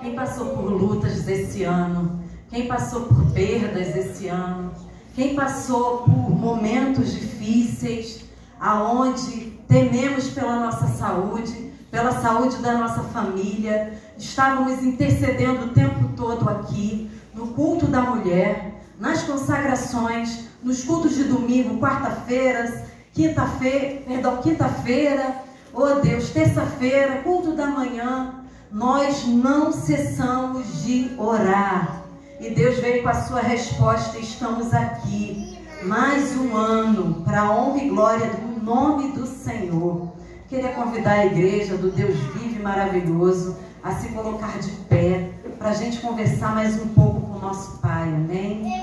quem passou por lutas esse ano, quem passou por perdas esse ano, quem passou por momentos difíceis, aonde tememos pela nossa saúde, pela saúde da nossa família. Estávamos intercedendo o tempo todo aqui, no culto da mulher, nas consagrações, nos cultos de domingo, quarta-feiras, quinta-feira, oh Deus, terça-feira, culto da manhã. Nós não cessamos de orar. E Deus veio com a sua resposta. Estamos aqui mais um ano para a honra e glória do nome do Senhor. Queria convidar a igreja do Deus vivo e maravilhoso a se colocar de pé para a gente conversar mais um pouco com o nosso Pai, amém?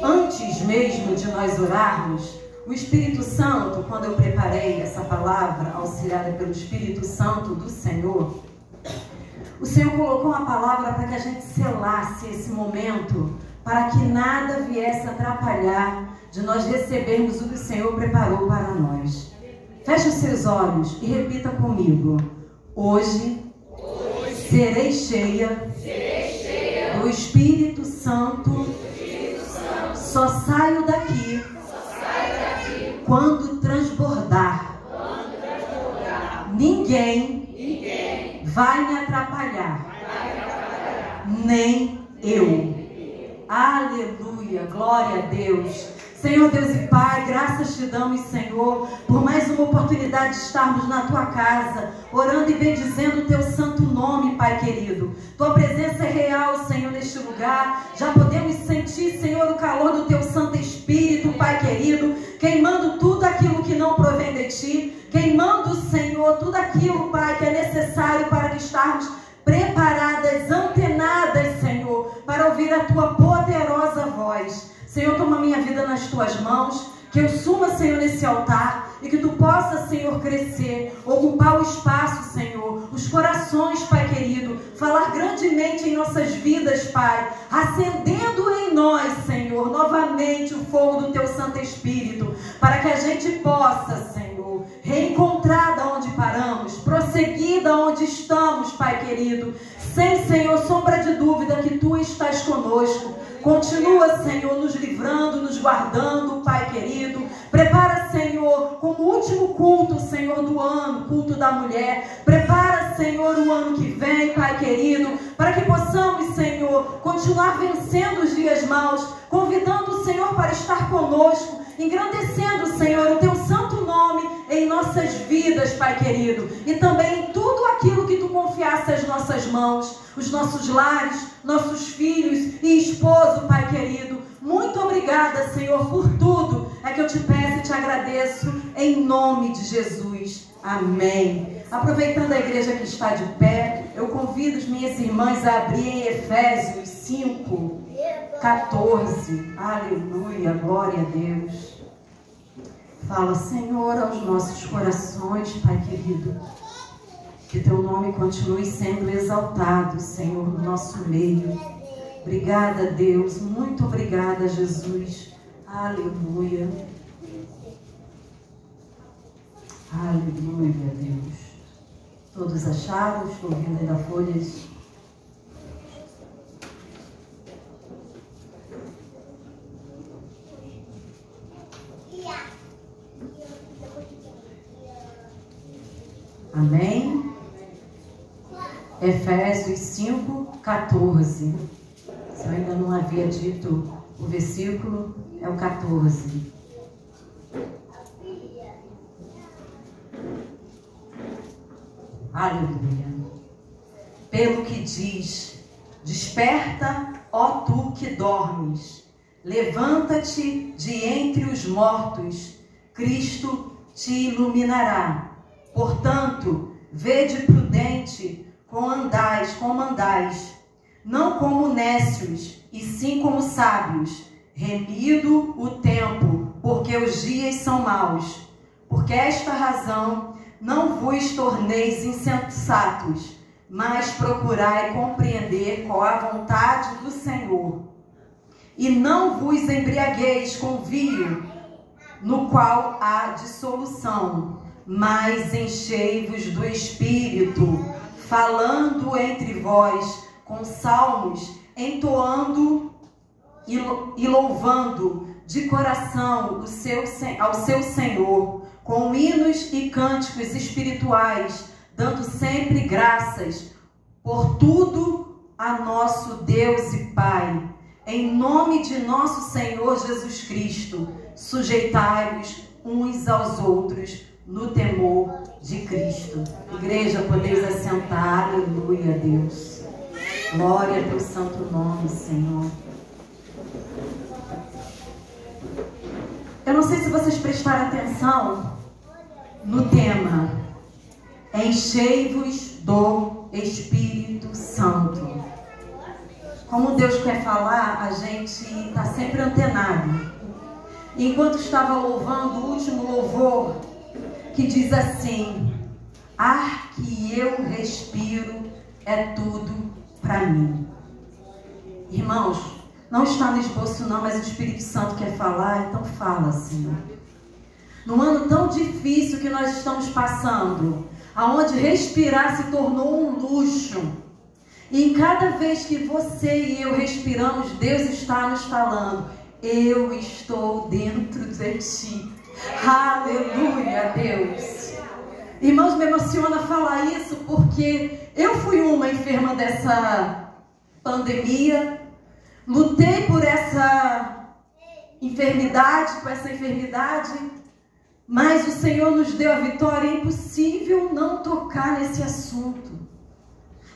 Antes mesmo de nós orarmos, o Espírito Santo, quando eu preparei essa palavra, auxiliada pelo Espírito Santo do Senhor, o Senhor colocou uma palavra para que a gente selasse esse momento, para que nada viesse atrapalhar de nós recebermos o que o Senhor preparou para nós. Feche os seus olhos e repita comigo. Hoje serei cheia do Espírito Santo. Só saio daqui quando transbordar. Ninguém vai me atrapalhar. Nem eu. Aleluia, glória a Deus. Senhor Deus e Pai, graças te damos, Senhor, por mais uma oportunidade de estarmos na Tua casa, orando e bendizendo o Teu santo nome, Pai querido. Tua presença é real, Senhor, neste lugar. Já podemos sentir, Senhor, o calor do Teu Santo Espírito, Pai querido, queimando tudo aquilo que não provém de Ti, queimando, Senhor, tudo aquilo, Pai, que é necessário para que estarmos preparadas, antenadas, Senhor, para ouvir a Tua poderosa voz. Senhor, toma minha vida nas Tuas mãos, que eu suma, Senhor, nesse altar e que Tu possa, Senhor, crescer, ocupar o espaço, Senhor, os corações, Pai querido, falar grandemente em nossas vidas, Pai, acendendo em nós, Senhor, novamente o fogo do Teu Santo Espírito, para que a gente possa, Senhor, reencontrar da onde paramos, prosseguir da onde estamos, Pai querido, sem, Senhor, sombra de dúvida que Tu estás conosco. Continua, Senhor, nos livrando, nos guardando, Pai querido. Prepara, Senhor, como último culto, Senhor, do ano, culto da mulher. Prepara, Senhor, o ano que vem, Pai querido, para que possamos, Senhor, continuar vencendo os dias maus, convidando o Senhor para estar conosco, engrandecendo, Senhor, o Teu santo nome em nossas vidas, Pai querido, e também em tudo aquilo que Tu confiaste às nossas mãos, os nossos lares, nossos filhos e esposo, Pai querido. Muito obrigada, Senhor, por tudo. É que eu te peço e te agradeço em nome de Jesus. Amém. Aproveitando a igreja que está de pé, eu convido as minhas irmãs a abrirem Efésios 5, 14. Aleluia, glória a Deus. Fala, Senhor, aos nossos corações, Pai querido. Que Teu nome continue sendo exaltado, Senhor, no nosso meio. Obrigada, Deus. Muito obrigada, Jesus. Aleluia. Aleluia, Deus. Todos acharam? Estou ouvindo ainda folhas. Amém? Efésios 5, 14. Se eu ainda não havia dito o versículo, é o 14. Aleluia. Pelo que diz: desperta, ó tu que dormes, levanta-te de entre os mortos, Cristo te iluminará. Portanto, vede prudente como andais, não como nécios, e sim como sábios, remido o tempo, porque os dias são maus. Porque esta razão não vos torneis insensatos, mas procurai compreender qual a vontade do Senhor. E não vos embriagueis com vinho, no qual há dissolução, mas enchei-vos do Espírito, falando entre voz com salmos, entoando e louvando de coração ao seu Senhor, com hinos e cânticos espirituais, dando sempre graças por tudo a nosso Deus e Pai. Em nome de nosso Senhor Jesus Cristo, sujeitai-vos uns aos outros no temor de Cristo. Igreja, podeis assentar. Aleluia, Deus. Glória ao teu santo nome, Senhor. Eu não sei se vocês prestaram atenção no tema: enchei-vos do Espírito Santo. Como Deus quer falar, a gente está sempre antenado. Enquanto estava louvando o último louvor, que diz assim: ar que eu respiro é tudo para mim. Irmãos, não está no esboço não, mas o Espírito Santo quer falar, então fala, Senhor. Num ano tão difícil que nós estamos passando, aonde respirar se tornou um luxo, e em cada vez que você e eu respiramos, Deus está nos falando: eu estou dentro de ti. Aleluia, Deus. Irmãos, me emociona falar isso, porque eu fui uma enferma dessa pandemia, lutei por essa enfermidade, mas o Senhor nos deu a vitória. É impossível não tocar nesse assunto.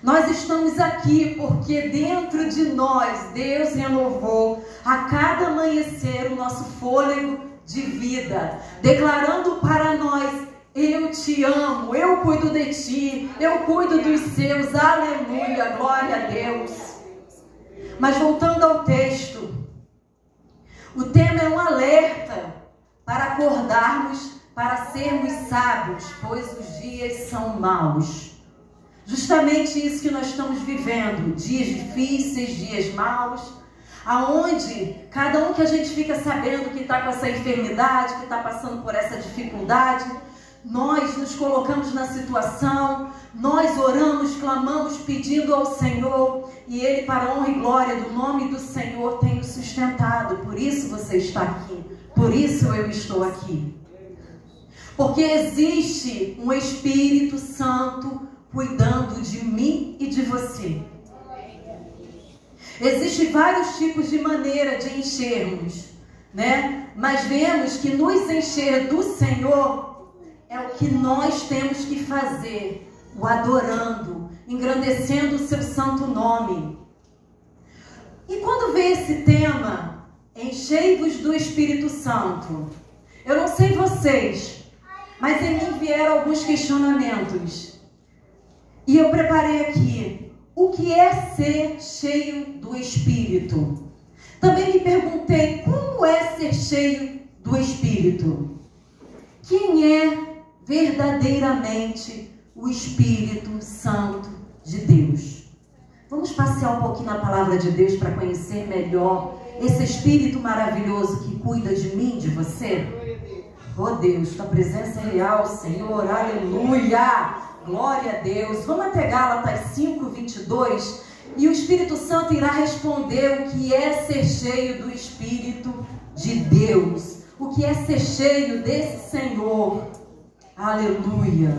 Nós estamos aqui porque dentro de nós Deus renovou a cada amanhecer o nosso fôlego de vida, declarando para nós: eu te amo, eu cuido de ti, eu cuido dos seus. Aleluia, glória a Deus. Mas voltando ao texto, o tema é um alerta para acordarmos, para sermos sábios, pois os dias são maus. Justamente isso que nós estamos vivendo, dias difíceis, dias maus, aonde cada um que a gente fica sabendo que está com essa enfermidade, que está passando por essa dificuldade, nós nos colocamos na situação, nós oramos, clamamos, pedindo ao Senhor, e Ele, para a honra e glória do nome do Senhor, tem nos sustentado. Por isso você está aqui, por isso eu estou aqui. Porque existe um Espírito Santo cuidando de mim e de você. Existem vários tipos de maneira de enchermos, né? Mas vemos que nos encher do Senhor é o que nós temos que fazer, o adorando, engrandecendo o seu santo nome. E quando vem esse tema, enchei-vos do Espírito Santo, eu não sei vocês, mas em mim vieram alguns questionamentos. E eu preparei aqui: o que é ser cheio do Espírito? Também me perguntei: como é ser cheio do Espírito? Quem é verdadeiramente o Espírito Santo de Deus? Vamos passear um pouquinho na palavra de Deus para conhecer melhor esse Espírito maravilhoso que cuida de mim, de você. Oh Deus, tua presença é real, Senhor, aleluia! Glória a Deus. Vamos até Gálatas 5:22, e o Espírito Santo irá responder o que é ser cheio do Espírito de Deus, o que é ser cheio desse Senhor. Aleluia.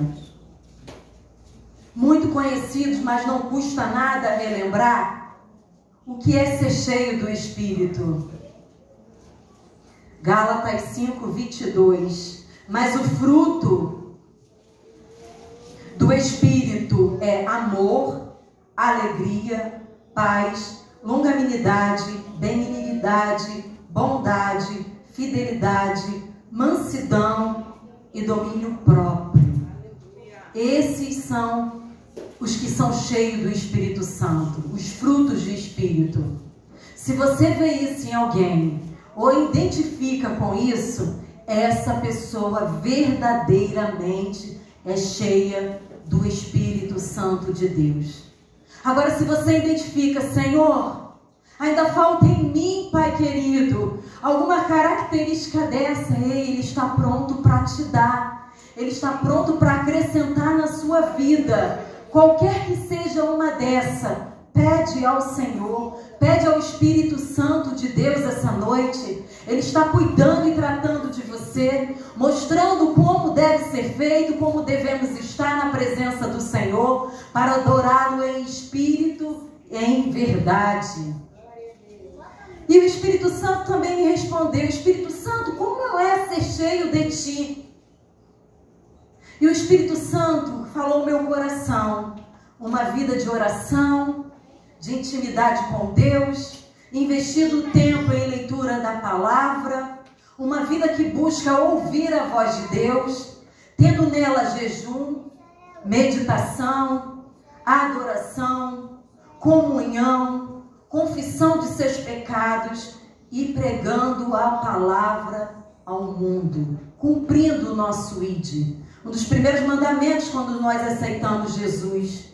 Muito conhecidos, mas não custa nada relembrar o que é ser cheio do Espírito. Gálatas 5:22. Mas o fruto do Espírito é amor, alegria, paz, longanimidade, benignidade, bondade, fidelidade, mansidão e domínio próprio. Esses são os que são cheios do Espírito Santo, os frutos do Espírito. Se você vê isso em alguém ou identifica com isso, essa pessoa verdadeiramente é cheia do Espírito Santo de Deus. Agora, se você identifica: Senhor, ainda falta em mim, Pai querido, alguma característica dessa, Ele está pronto para te dar. Ele está pronto para acrescentar na sua vida. qualquer que seja uma dessa, pede ao Senhor, pede ao Espírito Santo de Deus essa noite. Ele está cuidando e tratando de você, mostrando como deve ser feito, como devemos estar na presença do Senhor, para adorá-lo em espírito e em verdade. E o Espírito Santo também me respondeu: Espírito Santo, como é ser cheio de ti? E o Espírito Santo falou ao meu coração: uma vida de oração, de intimidade com Deus, investindo tempo em leitura da palavra, uma vida que busca ouvir a voz de Deus, tendo nela jejum, meditação, adoração, comunhão, confissão de seus pecados e pregando a palavra ao mundo, cumprindo o nosso ID. Um dos primeiros mandamentos quando nós aceitamos Jesus,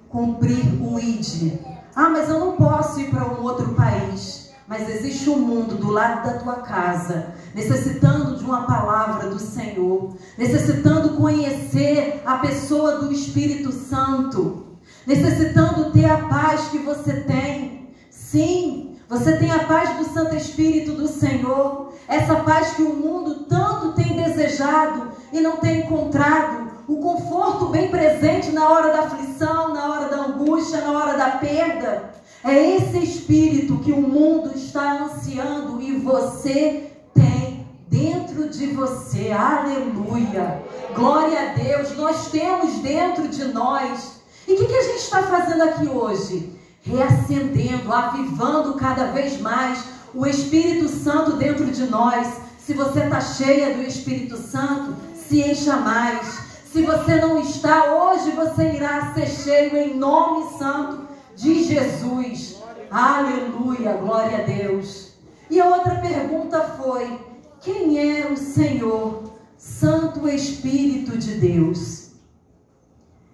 cumprir o ID. Ah, mas eu não posso ir para um outro país. Mas existe um mundo do lado da tua casa, necessitando de uma palavra do Senhor, necessitando conhecer a pessoa do Espírito Santo, necessitando ter a paz que você tem. Sim, você tem a paz do Santo Espírito do Senhor, essa paz que o mundo tanto tem desejado e não tem encontrado, o conforto bem presente na hora da aflição, na hora da angústia, na hora da perda. É esse Espírito que o mundo está ansiando e você tem dentro de você. Aleluia! Glória a Deus! Nós temos dentro de nós. E o que a gente está fazendo aqui hoje? Reacendendo, avivando cada vez mais o Espírito Santo dentro de nós. Se você está cheia do Espírito Santo, se encha mais. Se você não está, hoje você irá ser cheio em nome santo de Jesus. Aleluia, glória a Deus. E a outra pergunta foi: quem é o Senhor, Santo Espírito de Deus?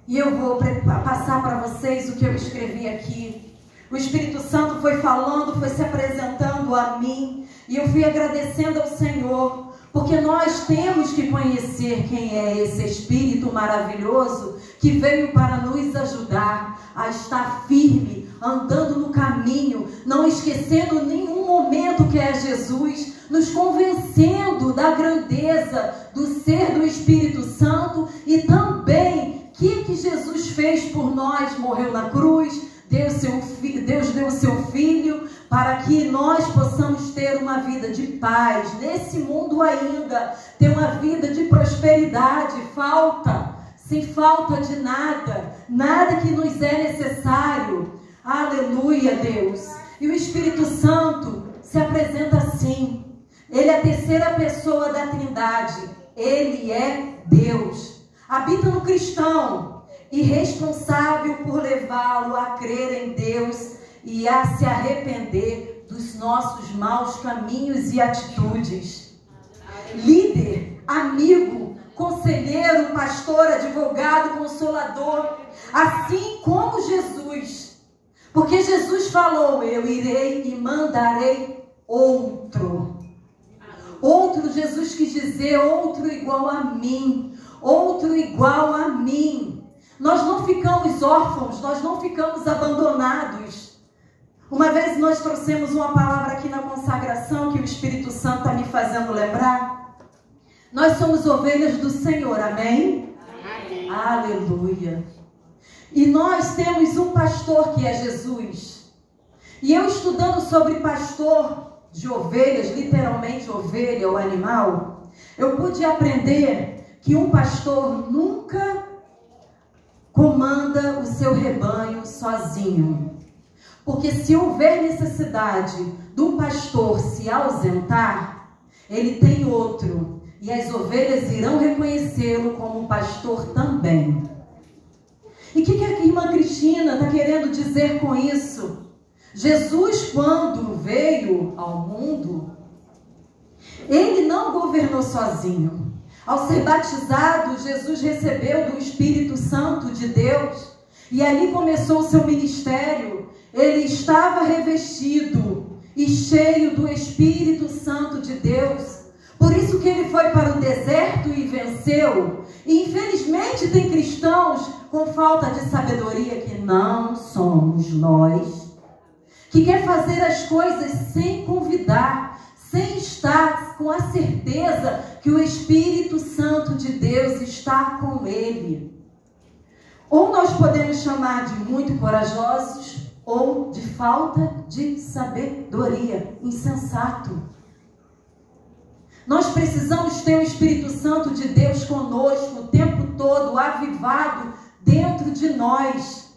E eu vou passar para vocês o que eu escrevi aqui. O Espírito Santo foi falando, foi se apresentando a mim, e eu fui agradecendo ao Senhor, porque nós temos que conhecer quem é esse Espírito maravilhoso que veio para nos ajudar a estar firme, andando no caminho, não esquecendo nenhum momento que é Jesus, nos convencendo da grandeza do ser do Espírito Santo e também que Jesus fez por nós, morreu na cruz, Deus deu o seu Filho para que nós possamos ter uma vida de paz, nesse mundo ainda, ter uma vida de prosperidade, sem falta de nada, nada que nos é necessário. Aleluia, Deus. E o Espírito Santo se apresenta assim. Ele é a terceira pessoa da Trindade. Ele é Deus. Habita no cristão e responsável por levá-lo a crer em Deus e a se arrepender dos nossos maus caminhos e atitudes. Líder, amigo, conselheiro, pastor, advogado, consolador, assim como Jesus. Porque Jesus falou: eu irei e mandarei outro. Outro, Jesus quis dizer, outro igual a mim. Outro igual a mim. Nós não ficamos órfãos, nós não ficamos abandonados. Uma vez nós trouxemos uma palavra aqui na consagração que o Espírito Santo está me fazendo lembrar. Nós somos ovelhas do Senhor, amém? Amém. Aleluia. E nós temos um pastor que é Jesus. E eu estudando sobre pastor de ovelhas, literalmente ovelha ou animal, eu pude aprender que um pastor nunca comanda o seu rebanho sozinho. Porque se houver necessidade do pastor se ausentar, ele tem outro. E as ovelhas irão reconhecê-lo como pastor também. E o que a irmã Cristina está querendo dizer com isso? Jesus, quando veio ao mundo, ele não governou sozinho. Ao ser batizado, Jesus recebeu do Espírito Santo de Deus e ali começou o seu ministério. Ele estava revestido e cheio do Espírito Santo de Deus. Por isso que ele foi para o deserto e venceu. E infelizmente tem cristãos com falta de sabedoria, que não somos nós, que quer fazer as coisas sem convidar, sem estar com a certeza que o Espírito Santo de Deus está com ele. Ou nós podemos chamar de muito corajosos, ou de falta de sabedoria, insensato. Nós precisamos ter o Espírito Santo de Deus conosco o tempo todo, avivado dentro de nós.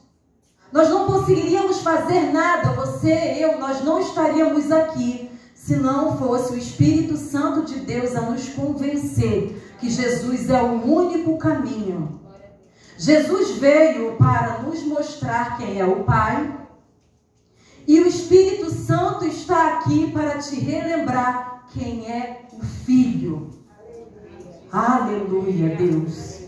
Nós não conseguiríamos fazer nada, você, eu, nós não estaríamos aqui se não fosse o Espírito Santo de Deus a nos convencer que Jesus é o único caminho. Jesus veio para nos mostrar quem é o Pai, e o Espírito Santo está aqui para te relembrar quem é o Filho. Aleluia, Deus.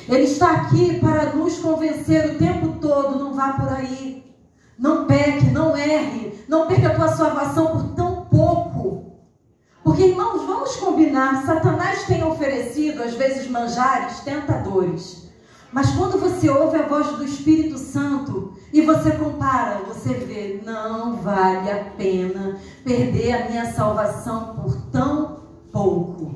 Ele está aqui para nos convencer o tempo todo. Não vá por aí, não peque, não erre, não perca a tua salvação por tão pouco. Porque, irmãos, vamos combinar, Satanás tem oferecido às vezes manjares tentadores, mas quando você ouve a voz do Espírito Santo e você compara, você vê, não vale a pena perder a minha salvação por tão pouco.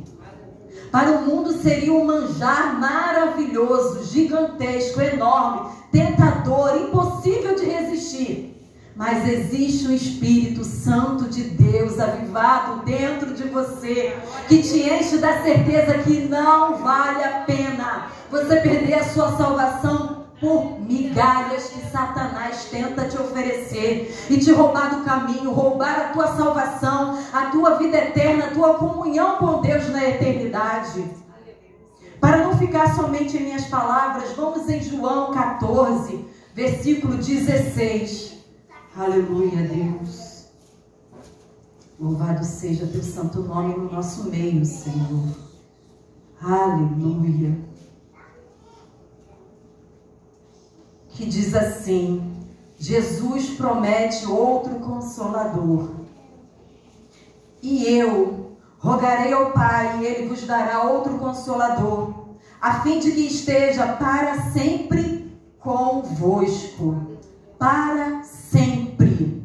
Para o mundo seria um manjar maravilhoso, gigantesco, enorme, tentador, impossível de resistir. Mas existe um Espírito Santo de Deus avivado dentro de você, que te enche da certeza que não vale a pena você perder a sua salvação por migalhas que Satanás tenta te oferecer e te roubar do caminho, roubar a tua salvação, a tua vida eterna, a tua comunhão com Deus na eternidade. Para não ficar somente em minhas palavras, vamos em João 14, versículo 16. Aleluia, Deus. Louvado seja teu santo nome no nosso meio, Senhor. Aleluia. Que diz assim: Jesus promete outro Consolador. E eu rogarei ao Pai, e Ele vos dará outro Consolador, a fim de que esteja para sempre convosco. Para sempre.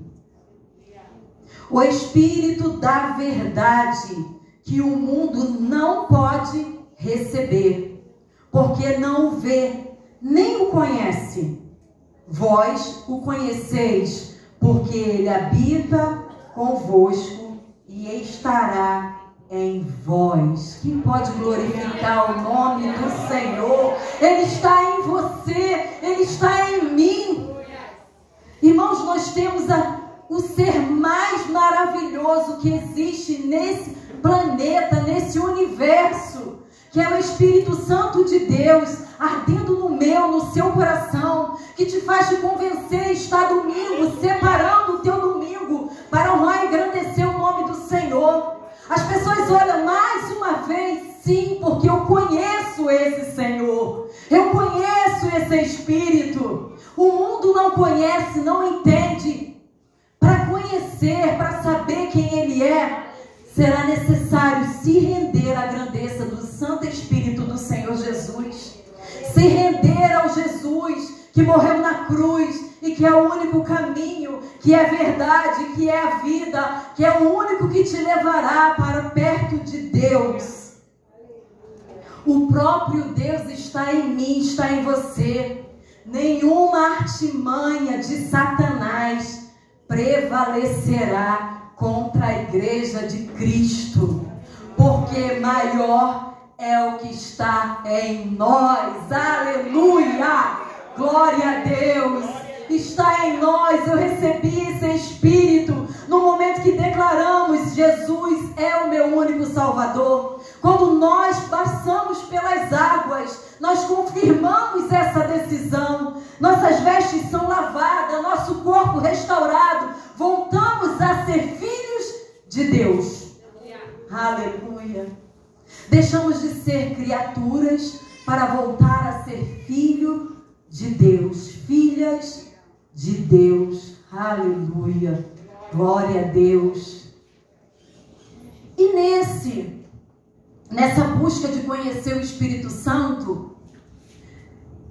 O Espírito da verdade, que o mundo não pode receber, porque não o vê, nem o conhece. Vós o conheceis, porque ele habita convosco e estará em vós. Quem pode glorificar o nome do Senhor? Ele está em você, ele está em mim. Irmãos, nós temos o ser mais maravilhoso que existe nesse planeta, nesse universo, que é o Espírito Santo de Deus, ardendo no meu, no seu coração, que te faz te convencer a estar domingo, separando o teu domingo, para honrar e engrandecer o nome do Senhor. As pessoas olham mais uma vez, sim, porque eu conheço esse Senhor, eu conheço esse Espírito. O mundo não conhece, não entende. Para conhecer, para saber quem Ele é, será necessário se render à grandeza do Santo Espírito do Senhor Jesus. Se render ao Jesus que morreu na cruz e que é o único caminho, que é a verdade, que é a vida, que é o único que te levará para perto de Deus. O próprio Deus está em mim, está em você. Nenhuma artimanha de Satanás prevalecerá contra a igreja de Cristo, porque maior é o que está em nós. Aleluia! Glória a Deus! Está em nós. Eu recebi esse Espírito no momento que declaramos: Jesus é o meu único Salvador. Quando nós passamos pelas águas, nós confirmamos essa decisão. Nossas vestes são lavadas, nosso corpo restaurado. Voltamos a ser filhos de Deus. Aleluia. Deixamos de ser criaturas para voltar a ser filho de Deus, filhas de Deus. Aleluia. Glória a Deus. E nessa busca de conhecer o Espírito Santo,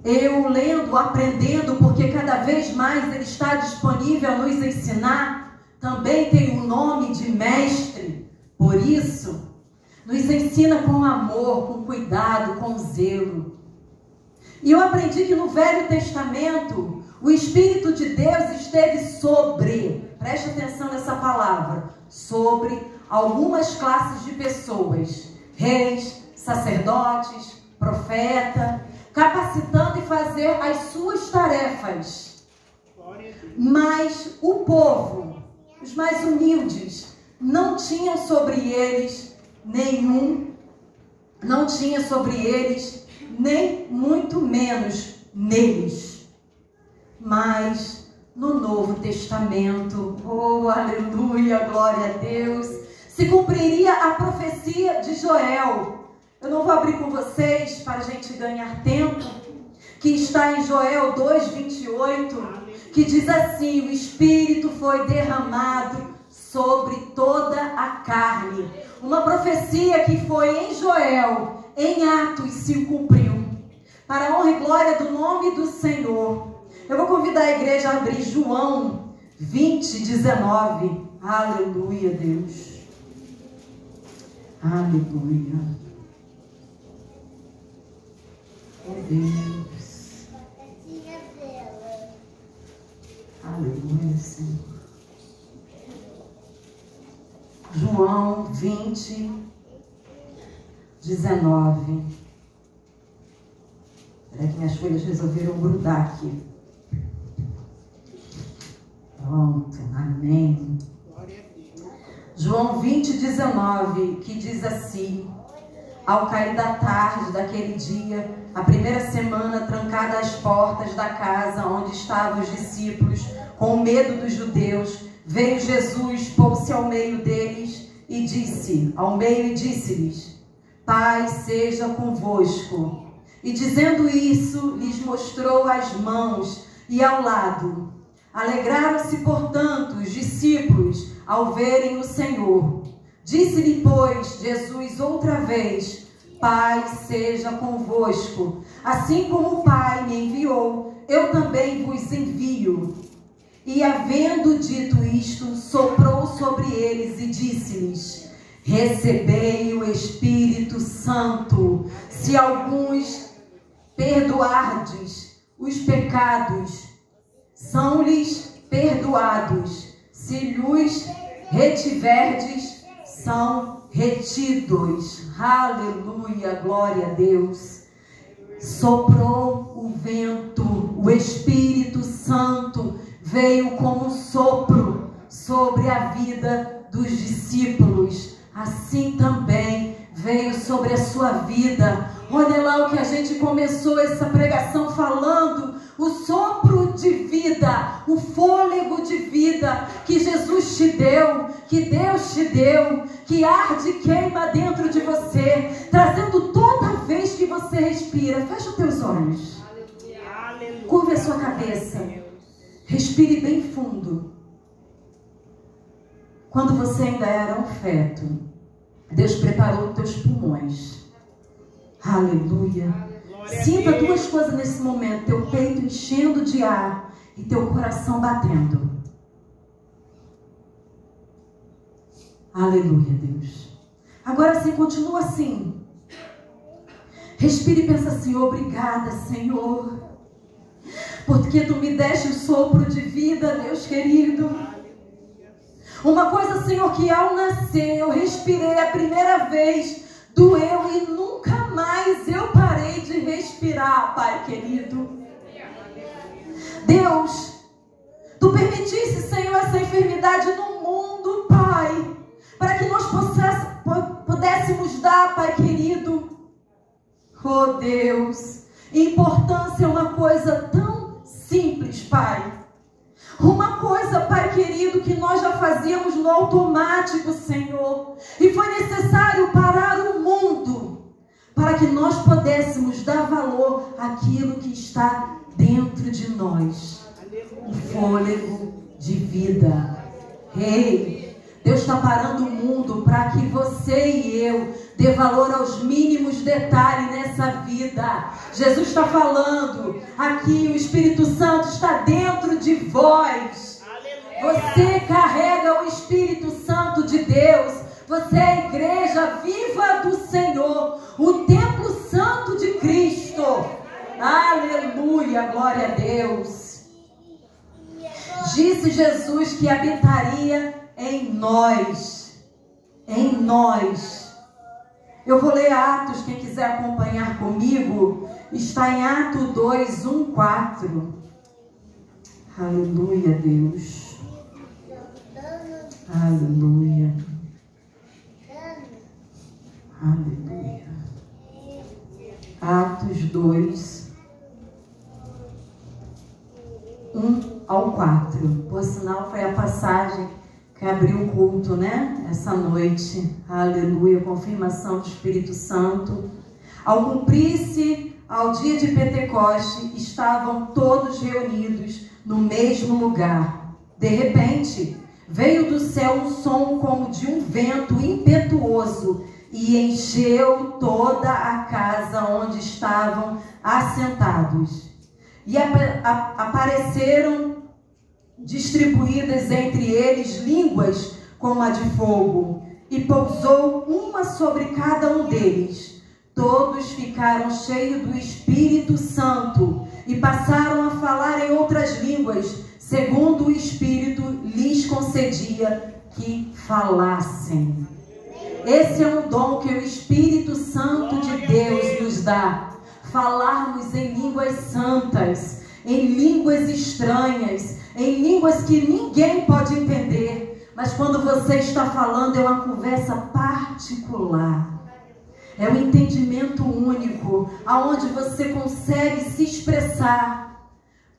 eu lendo, aprendendo, porque cada vez mais ele está disponível a nos ensinar, também tem o nome de mestre. Por isso, nos ensina com amor, com cuidado, com zelo. E eu aprendi que no Velho Testamento, o Espírito de Deus esteve sobre, preste atenção nessa palavra, sobre algumas classes de pessoas, reis, sacerdotes, profeta, capacitando e fazer as suas tarefas. Mas o povo, os mais humildes, não tinham sobre eles nem muito menos neles. Mas no Novo Testamento, oh aleluia, glória a Deus, se cumpriria a profecia de Joel. Eu não vou abrir com vocês para a gente ganhar tempo, que está em Joel 2:28, que diz assim: o Espírito foi derramado sobre toda a carne. Uma profecia que foi em Joel, em Atos, se cumpriu. Para a honra e glória do nome do Senhor, eu vou convidar a igreja a abrir João 20:19. Aleluia, Deus. Aleluia. Oh Deus. Aleluia, Senhor. João 20:19. Espera que minhas folhas resolveram grudar aqui. Pronto, amém. João 20:19, que diz assim: ao cair da tarde daquele dia, a primeira semana, trancada as portas da casa onde estavam os discípulos, com medo dos judeus, veio Jesus, pôs-se ao meio deles e disse-lhes: Paz seja convosco. E dizendo isso, lhes mostrou as mãos e ao lado. Alegraram-se, portanto, os discípulos ao verem o Senhor. Disse-lhe, pois, Jesus outra vez: Paz seja convosco. Assim como o Pai me enviou, eu também vos envio. E havendo dito isto, soprou sobre eles e disse-lhes: Recebei o Espírito Santo. Se alguns perdoardes os pecados, são-lhes perdoados. Se lhes retiverdes, são retidos. Aleluia, glória a Deus. Soprou o vento, o Espírito Santo veio como um sopro sobre a vida dos discípulos. Assim também veio sobre a sua vida. Olha lá o que a gente começou essa pregação falando: o sopro de vida, o fôlego de vida que Jesus te deu, que Deus te deu, que arde e queima dentro de você, trazendo toda vez que você respira. Fecha os teus olhos, curva a sua cabeça, respire bem fundo. Quando você ainda era um feto, Deus preparou os teus pulmões. Aleluia. Sinta duas coisas nesse momento: teu peito enchendo de ar e teu coração batendo. Aleluia, Deus. Agora sim, continua assim. Respire e pensa assim: obrigada, Senhor, porque tu me deste o sopro de vida, Deus querido. Uma coisa, Senhor, que ao nascer eu respirei a primeira vez, doeu e nunca mais eu parei de respirar, Pai querido. Deus, tu permitisse, Senhor, essa enfermidade no mundo, Pai, para que nós pudéssemos dar, Pai querido. Oh Deus, importância é uma coisa tão simples, Pai. Uma coisa, Pai querido, que nós já fazíamos no automático, Senhor. E foi necessário parar o mundo para que nós pudéssemos dar valor àquilo que está dentro de nós. O fôlego de vida. Ei, Deus está parando o mundo para que você e eu Dê valor aos mínimos detalhes nessa vida. Jesus está falando aqui, o Espírito Santo está dentro de vós. Você carrega o Espírito Santo de Deus. Você é a igreja viva do Senhor, o templo santo de Cristo. Aleluia, glória a Deus. Disse Jesus que habitaria em nós. Em nós. Eu vou ler Atos, quem quiser acompanhar comigo, está em Atos 2, 1, 4. Aleluia, Deus. Aleluia. Aleluia. Atos 2, 1 ao 4. Por sinal, foi a passagem que abriu o culto, né? Essa noite. Aleluia. Confirmação do Espírito Santo. Ao cumprir-se ao dia de Pentecoste, estavam todos reunidos no mesmo lugar. De repente, veio do céu um som como de um vento impetuoso e encheu toda a casa onde estavam assentados. E apareceram distribuídas entre eles línguas como a de fogo, e pousou uma sobre cada um deles. Todos ficaram cheios do Espírito Santo e passaram a falar em outras línguas, segundo o Espírito lhes concedia que falassem. Esse é um dom que o Espírito Santo de Deus nos dá. Falarmos em línguas santas, em línguas estranhas, em línguas que ninguém pode entender. Mas quando você está falando, é uma conversa particular. É um entendimento único, aonde você consegue se expressar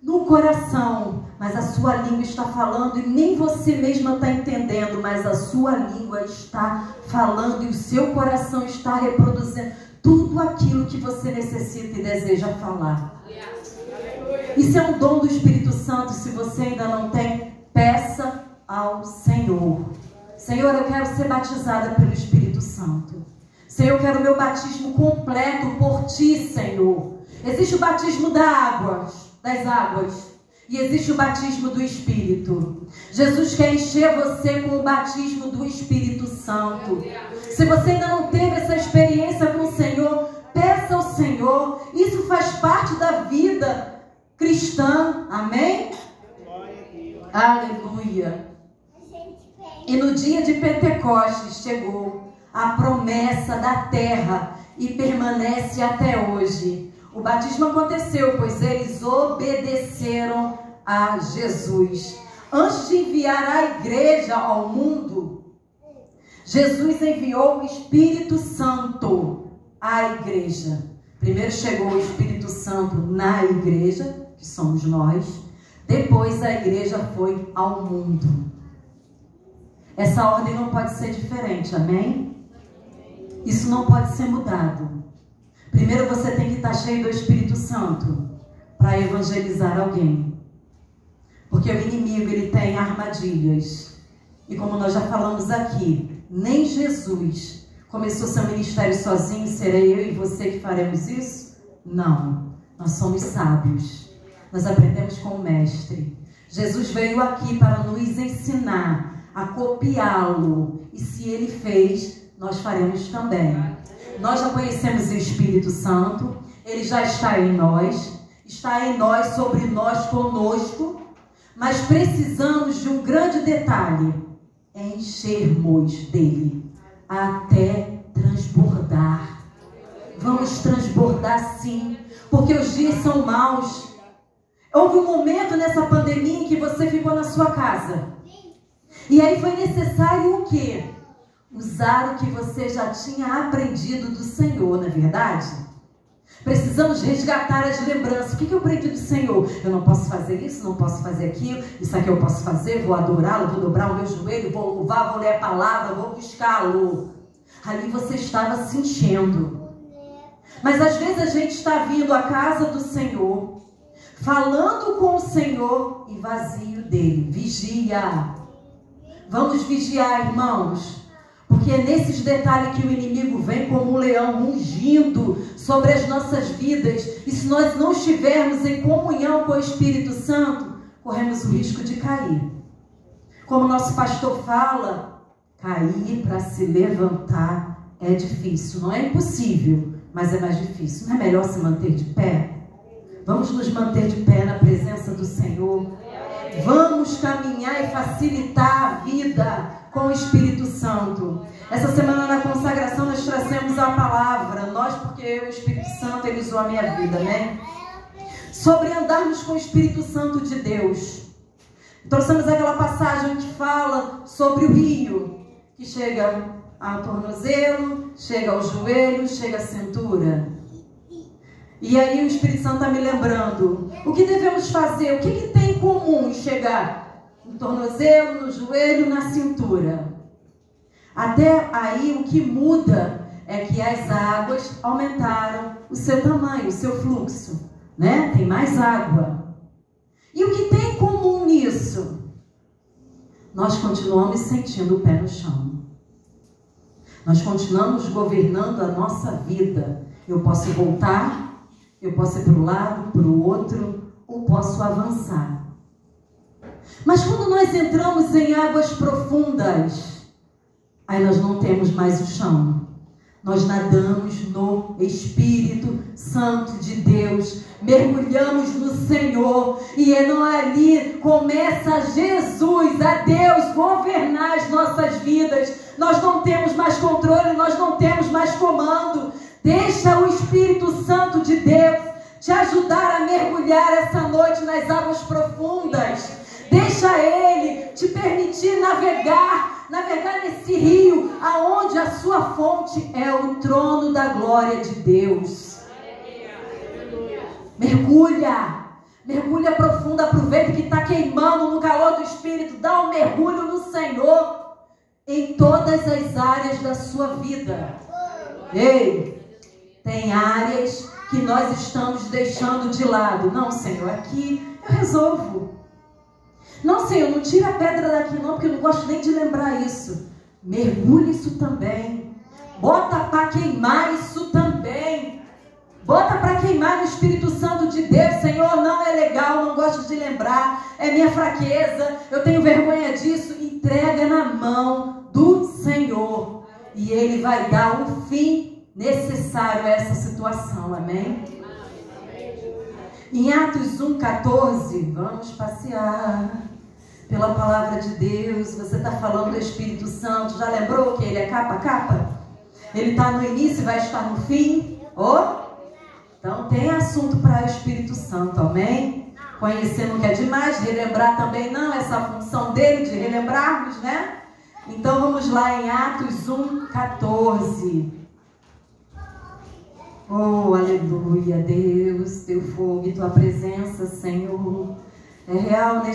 no coração, mas a sua língua está falando e nem você mesma está entendendo, mas a sua língua está falando e o seu coração está reproduzindo tudo aquilo que você necessita e deseja falar. Isso é um dom do Espírito Santo. Se você ainda não tem, peça ao Senhor. Senhor, eu quero ser batizada pelo Espírito Santo. Senhor, eu quero o meu batismo completo por Ti, Senhor. Existe o batismo das águas, e existe o batismo do Espírito. Jesus quer encher você com o batismo do Espírito Santo. Se você ainda não teve essa experiência com o Senhor, peça ao Senhor. Isso faz parte da vida cristã. Amém? Aleluia. E no dia de Pentecostes chegou a promessa da terra e permanece até hoje. O batismo aconteceu, pois eles obedeceram a Jesus. Antes de enviar a igreja ao mundo, Jesus enviou o Espírito Santo à igreja. Primeiro chegou o Espírito Santo na igreja, que somos nós. Depois a igreja foi ao mundo. Essa ordem não pode ser diferente, amém? Isso não pode ser mudado. Primeiro você tem que estar cheio do Espírito Santo para evangelizar alguém. Porque o inimigo, ele tem armadilhas. E como nós já falamos aqui, nem Jesus começou seu ministério sozinho. Serei eu e você que faremos isso? Não. Nós somos sábios. Nós aprendemos com o Mestre. Jesus veio aqui para nos ensinar a copiá-lo. E se ele fez, nós faremos também. Nós já conhecemos o Espírito Santo. Ele já está em nós. Está em nós, sobre nós, conosco. Mas precisamos de um grande detalhe. Enchermos dele até transbordar. Vamos transbordar sim. Porque os dias são maus. Houve um momento nessa pandemia em que você ficou na sua casa. E aí foi necessário o quê? Usar o que você já tinha aprendido do Senhor, não é verdade? Precisamos resgatar as lembranças. O que eu aprendi do Senhor? Eu não posso fazer isso, não posso fazer aquilo. Isso aqui eu posso fazer, vou adorá-lo, vou dobrar o meu joelho, vou louvar, vou ler a palavra, vou buscá-lo. Ali você estava se enchendo. Mas às vezes a gente está vindo à casa do Senhor, falando com o Senhor e vazio dele. Vigia. Vamos vigiar, irmãos. Porque é nesses detalhes que o inimigo vem como um leão ungindo sobre as nossas vidas. E se nós não estivermos em comunhão com o Espírito Santo, corremos o risco de cair. Como nosso pastor fala, cair para se levantar é difícil. Não é impossível, mas é mais difícil. Não é melhor se manter de pé? Vamos nos manter de pé na presença do Senhor. Vamos caminhar e facilitar a vida com o Espírito Santo. Essa semana na consagração nós trouxemos a palavra, nós, porque o Espírito Santo ele usou a minha vida, né? Sobre andarmos com o Espírito Santo de Deus. Trouxemos aquela passagem que fala sobre o rio, que chega ao tornozelo, chega ao joelho, chega à cintura. E aí o Espírito Santo está me lembrando, o que devemos fazer? O que tem em comum em chegar no tornozelo, no joelho, na cintura? Até aí o que muda é que as águas aumentaram o seu tamanho, o seu fluxo, né? Tem mais água. E o que tem em comum nisso? Nós continuamos sentindo o pé no chão. Nós continuamos governando a nossa vida. Eu posso voltar, eu posso ir para um lado, para o outro, ou posso avançar. Mas quando nós entramos em águas profundas, aí nós não temos mais o chão. Nós nadamos no Espírito Santo de Deus, mergulhamos no Senhor, e ali começa Jesus, a Deus, governar as nossas vidas. Nós não temos mais controle, nós não temos mais comando. Deixa o Espírito Santo de Deus te ajudar a mergulhar essa noite nas águas profundas. Deixa Ele te permitir navegar nesse rio, aonde a sua fonte é o trono da glória de Deus. Mergulha profundo, aproveita que está queimando no calor do Espírito, dá um mergulho no Senhor, em todas as áreas da sua vida. Ei, tem áreas que nós estamos deixando de lado. Não, Senhor, aqui eu resolvo. Não, Senhor, não tira a pedra daqui não, porque eu não gosto nem de lembrar isso. Mergulha isso também. Bota para queimar isso também. Bota para queimar no Espírito Santo de Deus. Senhor, não é legal, não gosto de lembrar. É minha fraqueza, eu tenho vergonha disso. Entrega na mão do Senhor. E Ele vai dar um fim necessário a essa situação, amém? Em Atos 1,14, vamos passear pela palavra de Deus. Você está falando do Espírito Santo, já lembrou que ele é capa a capa? Ele está no início e vai estar no fim? Então tem assunto para o Espírito Santo, amém? Conhecer não quer demais, relembrar também não, essa função dele de relembrarmos, né? Então vamos lá em Atos 1,14. Oh, aleluia, Deus, teu fogo e tua presença, Senhor, é real neste